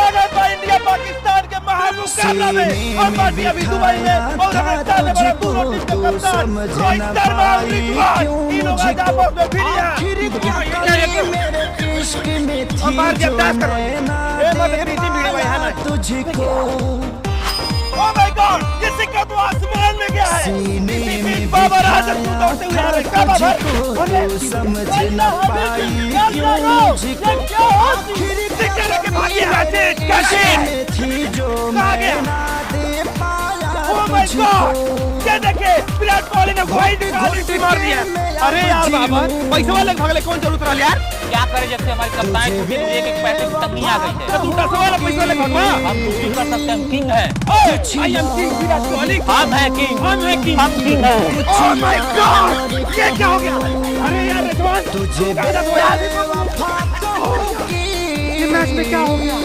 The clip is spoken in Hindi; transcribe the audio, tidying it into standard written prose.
आ गए भाई इंडिया पाकिस्तान के महामुकाबला में। और पार्टी अभी दुबई में और अमेरिका में बड़ा दूर टीम का कप्तान रोहित शर्मा और रिकवान तीनों आज आपस में भिड़ गए। और मार के अभ्यास करो ये मत प्रीति भिड़े भाई है ना तुझको। ओह माय गॉड ये सिक्का तो आसमान में गया है। बाबर आजम को दौड़ते हुए आ रहे हैं। कब बाबर समझ ना पाई क्यों क्या आखिर सिक्का लेके भागी है कैसे थी जो मैं ना दे पाया। ओह माय गॉड ये देखिए विराट कोहली ने वाइड निकाल मार दिया। अरे यार बाबर पैसे वाले भागले कौन जरूरत रहा यार। क्या करे जब से हमारी कप्तान एक पैसे की तंगी आ गई है। तू 10 वाला पैसे वाले भगवा हम कुछ भी कर सकते हैं। किंग है I am king Virat Kohli. हम है किंग हम किंग है। ओह माय गॉड ये क्या हो गया। अरे यार रिजवान तुझे ये मैच में क्या हो गया।